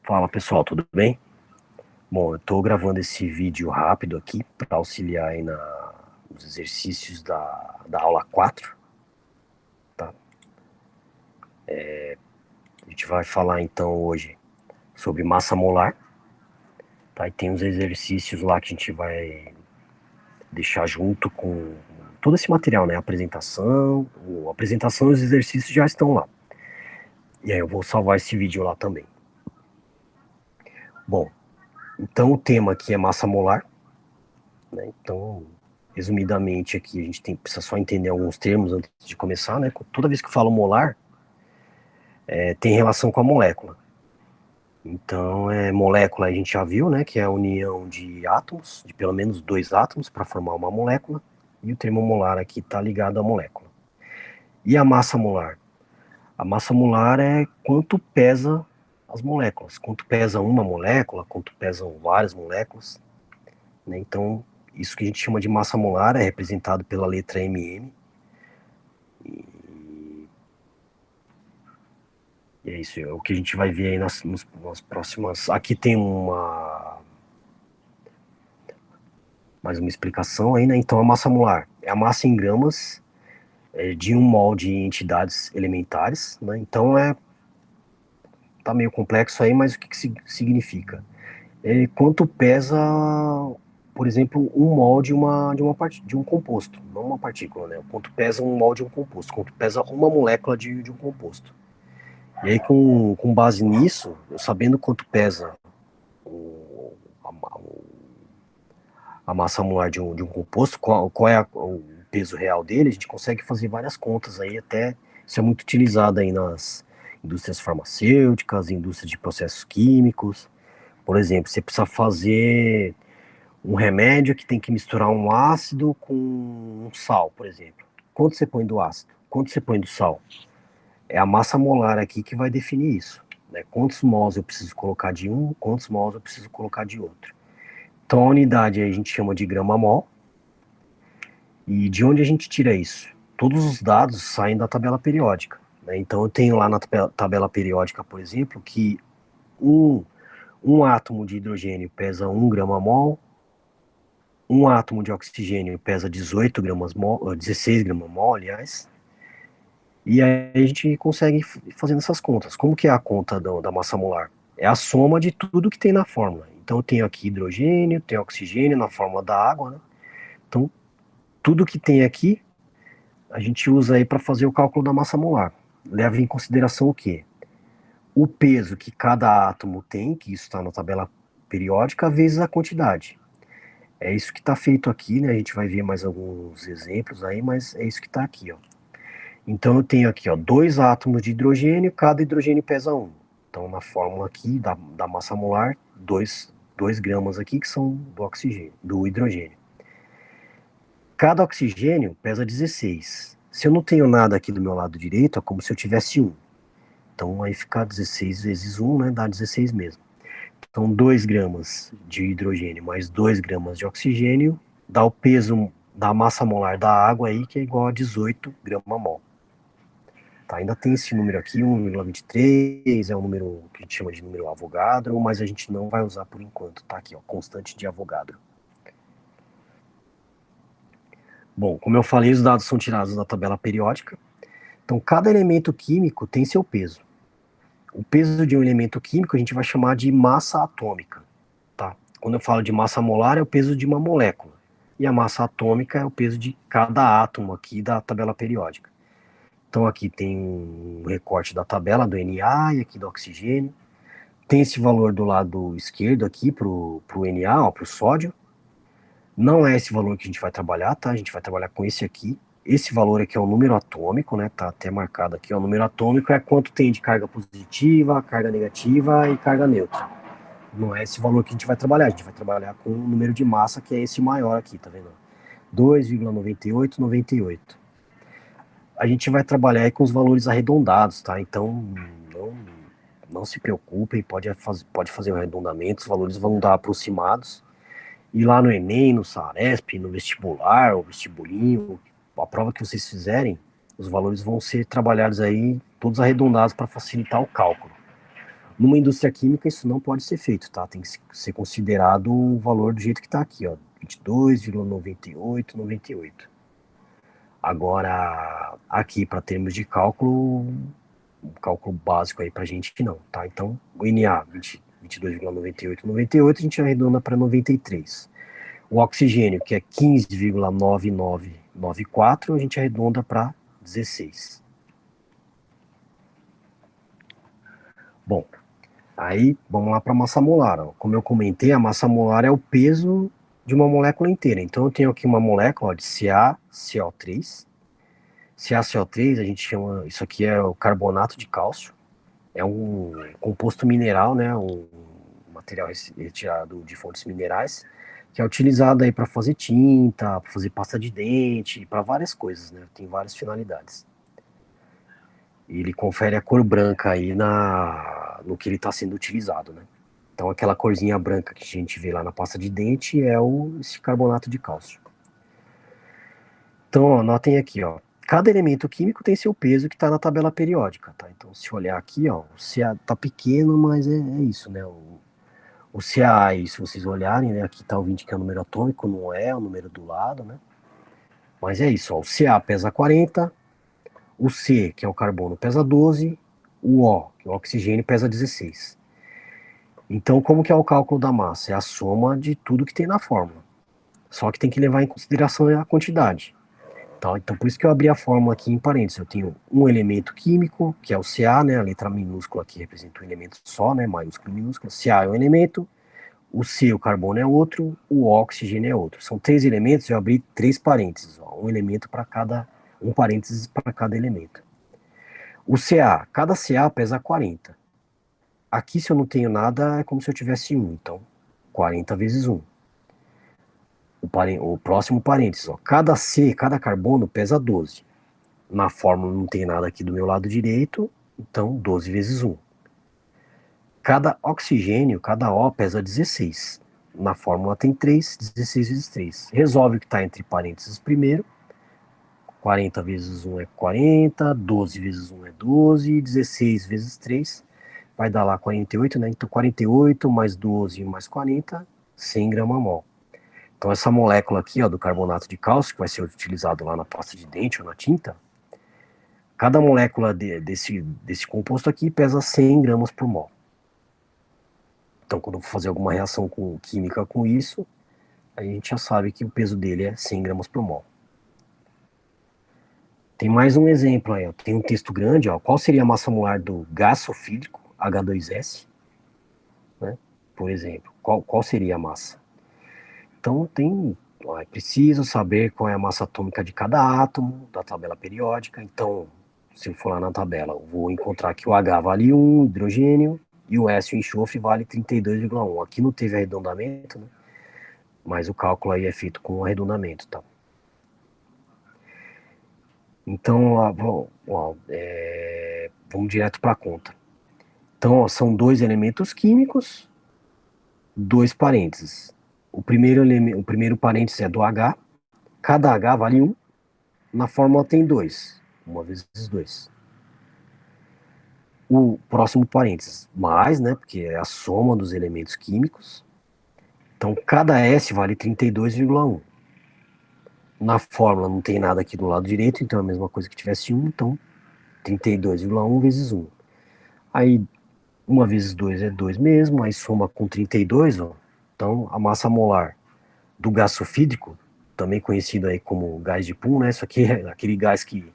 Fala pessoal, tudo bem? Bom, eu estou gravando esse vídeo rápido aqui para auxiliar aí nos exercícios da aula 4, tá? A gente vai falar então hoje sobre massa molar, tá? E tem uns exercícios lá que a gente vai deixar junto com todo esse material, né? A apresentação e os exercícios já estão lá. E aí eu vou salvar esse vídeo lá também. Bom, então o tema aqui é massa molar, né? Então, resumidamente aqui, a gente precisa só entender alguns termos antes de começar, né? Toda vez que eu falo molar, tem relação com a molécula. Então, molécula a gente já viu, né? Que é a união de átomos, de pelo menos dois átomos para formar uma molécula. E o termo molar aqui está ligado à molécula. E a massa molar? A massa molar é quanto pesa as moléculas, quanto pesa uma molécula, quanto pesam várias moléculas, né? Então, isso que a gente chama de massa molar é representado pela letra MM. E é isso, é o que a gente vai ver aí nas próximas. Aqui tem mais uma explicação aí, né? Então, a massa molar é a massa em gramas de um mol de entidades elementares, né? Então, tá meio complexo aí, mas o que significa? Quanto pesa, por exemplo, um mol de um composto, não uma partícula, né? Quanto pesa um mol de um composto, quanto pesa uma molécula de um composto. E aí, com base nisso, eu sabendo quanto pesa o, a, a massa molar de um composto, qual é o peso real dele, a gente consegue fazer várias contas aí, até isso é muito utilizado aí nas indústrias farmacêuticas, indústrias de processos químicos. Por exemplo, você precisa fazer um remédio que tem que misturar um ácido com um sal, por exemplo. Quanto você põe do ácido? Quanto você põe do sal? É a massa molar aqui que vai definir isso, né? Quantos mols eu preciso colocar de um, quantos mols eu preciso colocar de outro. Então a unidade aí a gente chama de grama-mol. E de onde a gente tira isso? Todos os dados saem da tabela periódica, né? Então eu tenho lá na tabela periódica, por exemplo, que um, um átomo de hidrogênio pesa 1 grama-mol, um átomo de oxigênio pesa 18 gramas mol, 16 gramas-mol, aliás. E aí a gente consegue fazendo essas contas. Como que é a conta da massa molar? É a soma de tudo que tem na fórmula. Então eu tenho aqui hidrogênio, tenho oxigênio na forma da água, né? Então tudo que tem aqui a gente usa aí para fazer o cálculo da massa molar. Leva em consideração o quê? O peso que cada átomo tem, que isso está na tabela periódica, vezes a quantidade. É isso que está feito aqui, né? A gente vai ver mais alguns exemplos aí, mas é isso que está aqui, ó. Então eu tenho aqui, ó, dois átomos de hidrogênio, cada hidrogênio pesa 1. Então na fórmula aqui da massa molar, 2 gramas aqui que são do oxigênio, do hidrogênio. Cada oxigênio pesa 16. Se eu não tenho nada aqui do meu lado direito, é como se eu tivesse 1. Então aí fica 16 vezes 1, né, dá 16 mesmo. Então 2 gramas de hidrogênio mais 2 gramas de oxigênio dá o peso da massa molar da água aí, que é igual a 18 grama-mol. Tá, ainda tem esse número aqui, 1,23, é um número que a gente chama de número Avogadro, mas a gente não vai usar por enquanto, tá aqui, ó, constante de Avogadro. Bom, como eu falei, os dados são tirados da tabela periódica, então cada elemento químico tem seu peso. O peso de um elemento químico a gente vai chamar de massa atômica, tá? Quando eu falo de massa molar, é o peso de uma molécula, e a massa atômica é o peso de cada átomo aqui da tabela periódica. Então aqui tem um recorte da tabela do Na e aqui do oxigênio. Tem esse valor do lado esquerdo aqui pro Na, pro sódio. Não é esse valor que a gente vai trabalhar, tá? A gente vai trabalhar com esse aqui. Esse valor aqui é o número atômico, né? Tá até marcado aqui, ó. O número atômico é quanto tem de carga positiva, carga negativa e carga neutra. Não é esse valor que a gente vai trabalhar. A gente vai trabalhar com o número de massa, que é esse maior aqui, tá vendo? 2,9898. A gente vai trabalhar aí com os valores arredondados, tá? Então, não, não se preocupem, pode fazer um arredondamento, os valores vão dar aproximados. E lá no Enem, no Saresp, no vestibular, o vestibulinho, a prova que vocês fizerem, os valores vão ser trabalhados aí, todos arredondados para facilitar o cálculo. Numa indústria química, isso não pode ser feito, tá? Tem que ser considerado o valor do jeito que está aqui, ó, 22,9898. Agora, aqui, para termos de cálculo, um cálculo básico aí para a gente que não, tá? Então, o NA, 22,9898, a gente arredonda para 93. O oxigênio, que é 15,9994, a gente arredonda para 16. Bom, aí vamos lá para a massa molar. Ó. Como eu comentei, a massa molar é o peso de uma molécula inteira. Então eu tenho aqui uma molécula ó, de CaCO3. CaCO3, a gente chama, isso aqui é o carbonato de cálcio. É um composto mineral, né, um material retirado de fontes minerais, que é utilizado aí para fazer tinta, para fazer pasta de dente, para várias coisas, né? Tem várias finalidades. E ele confere a cor branca aí no que ele está sendo utilizado, né? Então aquela corzinha branca que a gente vê lá na pasta de dente é esse carbonato de cálcio. Então, ó, notem aqui, ó. Cada elemento químico tem seu peso que está na tabela periódica, tá? Então, se olhar aqui, ó, o Ca tá pequeno, mas é isso, né? O Ca, se vocês olharem, né? Aqui tá o 20, que é o número atômico, não é o número do lado, né? Mas é isso, ó. O Ca pesa 40, o C, que é o carbono, pesa 12, o O, que é o oxigênio, pesa 16. Então, como que é o cálculo da massa? É a soma de tudo que tem na fórmula. Só que tem que levar em consideração a quantidade. Tá? Então, por isso que eu abri a fórmula aqui em parênteses. Eu tenho um elemento químico, que é o Ca, né? A letra minúscula aqui representa um elemento só, né? Maiúsculo e minúsculo. Ca é um elemento, o C, o carbono, é outro, o oxigênio é outro. São 3 elementos, eu abri 3 parênteses. Ó, um elemento para cada, um parênteses para cada elemento. O Ca, cada Ca pesa 40. Aqui, se eu não tenho nada, é como se eu tivesse 1. Então, 40 vezes 1. O próximo parênteses, ó, cada C, cada carbono pesa 12. Na fórmula não tem nada aqui do meu lado direito, então 12 vezes 1. Cada oxigênio, cada O pesa 16. Na fórmula tem 3, 16 vezes 3. Resolve o que está entre parênteses primeiro. 40 vezes 1 é 40, 12 vezes 1 é 12, 16 vezes 3 vai dar lá 48, né? Então 48 mais 12 mais 40, 100 grama-mol. Então essa molécula aqui, ó, do carbonato de cálcio, que vai ser utilizado lá na pasta de dente ou na tinta, cada molécula desse composto aqui pesa 100 gramas por mol. Então quando eu for fazer alguma reação química com isso, a gente já sabe que o peso dele é 100 gramas por mol. Tem mais um exemplo aí, ó. Tem um texto grande, ó. Qual seria a massa molar do gás sulfídrico, H2S? Né? Por exemplo, qual seria a massa? Então é preciso saber qual é a massa atômica de cada átomo da tabela periódica. Então, se eu for lá na tabela, eu vou encontrar que o H vale 1, hidrogênio, e o S, o enxofre, vale 32,1. Aqui não teve arredondamento, né? Mas o cálculo aí é feito com arredondamento, tá? Então, vamos direto para a conta. Então, ó, são 2 elementos químicos, 2 parênteses. O primeiro parênteses é do H, cada H vale 1, na fórmula tem 2, 1 vezes 2. O próximo parênteses, mais, né, porque é a soma dos elementos químicos. Então, cada S vale 32,1. Na fórmula não tem nada aqui do lado direito, então é a mesma coisa que tivesse 1, então 32,1 vezes 1. Aí 1 vezes 2 é 2 mesmo, aí soma com 32, ó. Então a massa molar do gás sulfídrico, também conhecido aí como gás de Pum, né? Isso aqui é aquele gás que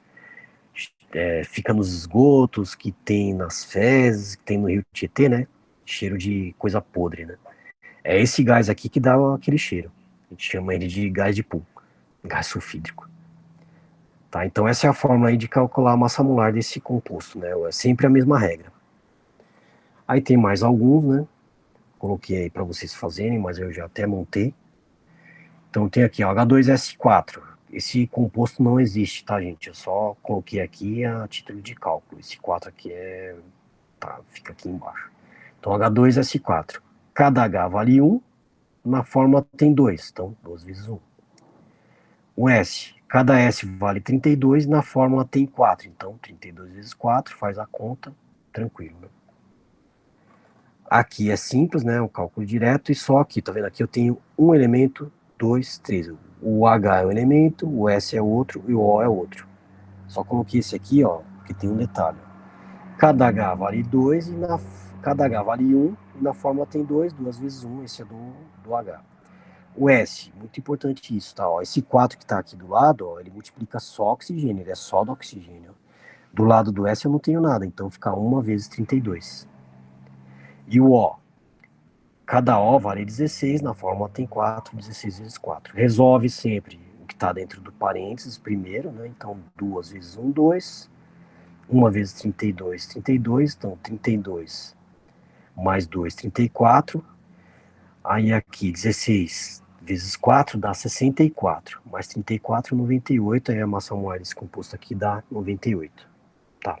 fica nos esgotos, que tem nas fezes, que tem no rio Tietê, né? Cheiro de coisa podre, né? É esse gás aqui que dá aquele cheiro. A gente chama ele de gás de Pum, gás sulfídrico. Tá? Então essa é a fórmula aí de calcular a massa molar desse composto, né? É sempre a mesma regra. Aí tem mais alguns, né? Coloquei aí para vocês fazerem, mas eu já até montei. Então tem aqui, ó, H2S4. Esse composto não existe, tá, gente? Eu só coloquei aqui a título de cálculo. Esse 4 aqui fica aqui embaixo. Então H2S4. Cada H vale 1, na fórmula tem 2, então 2 vezes 1. O S, Cada S vale 32 e na fórmula tem 4. Então, 32 vezes 4, faz a conta, tranquilo, né? Aqui é simples, né? O cálculo direto e só aqui, tá vendo? Aqui eu tenho um elemento, 2, 3. O H é um elemento, o S é outro e o O é outro. Só coloquei esse aqui, ó, que tem um detalhe. Cada H vale 2 e cada H vale 1 e na fórmula tem 2, 2 vezes 1, esse é do H. O S, muito importante isso, tá? Ó, esse 4 que tá aqui do lado, ó, ele multiplica só oxigênio, ele é só do oxigênio. Do lado do S eu não tenho nada, então fica 1 vezes 32. E o O, cada O vale 16, na fórmula tem 4, 16 vezes 4. Resolve sempre o que está dentro do parênteses primeiro, né? Então 2 vezes 1, 2. 1 vezes 32, 32. Então 32 mais 2, 34. Aí aqui 16 vezes 4 dá 64. Mais 34, 98. Aí a massa molar descomposta aqui dá 98. Tá.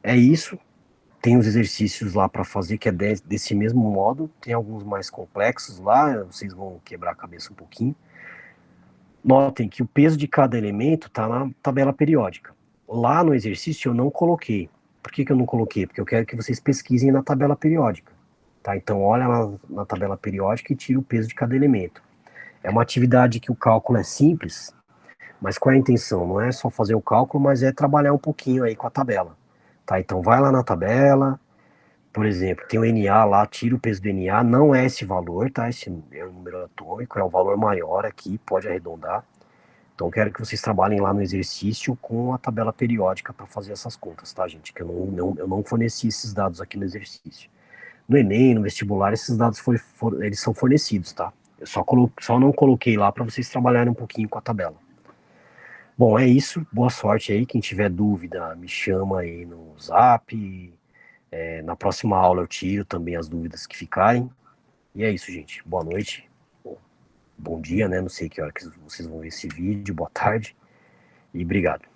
É isso. Tem os exercícios lá para fazer que é desse mesmo modo. Tem alguns mais complexos lá, vocês vão quebrar a cabeça um pouquinho. Notem que o peso de cada elemento está na tabela periódica. Lá no exercício eu não coloquei. Por que eu não coloquei? Porque eu quero que vocês pesquisem na tabela periódica. Tá? Então olha na tabela periódica e tira o peso de cada elemento. É uma atividade que o cálculo é simples, mas qual é a intenção? Não é só fazer o cálculo, mas é trabalhar um pouquinho aí com a tabela. Tá? Então vai lá na tabela. Por exemplo, tem o Na lá, tira o peso do Na, não é esse valor, tá? Esse é o número atômico, é o valor maior aqui, pode arredondar. Então eu quero que vocês trabalhem lá no exercício com a tabela periódica para fazer essas contas, tá, gente? Que eu não forneci esses dados aqui no exercício. No Enem, no vestibular, esses dados eles são fornecidos, tá? Eu só não coloquei lá para vocês trabalharem um pouquinho com a tabela. Bom, é isso. Boa sorte aí. Quem tiver dúvida, me chama aí no Zap. Na próxima aula eu tiro também as dúvidas que ficarem. E é isso, gente. Boa noite. Bom dia, né? Não sei que hora que vocês vão ver esse vídeo. Boa tarde. E obrigado.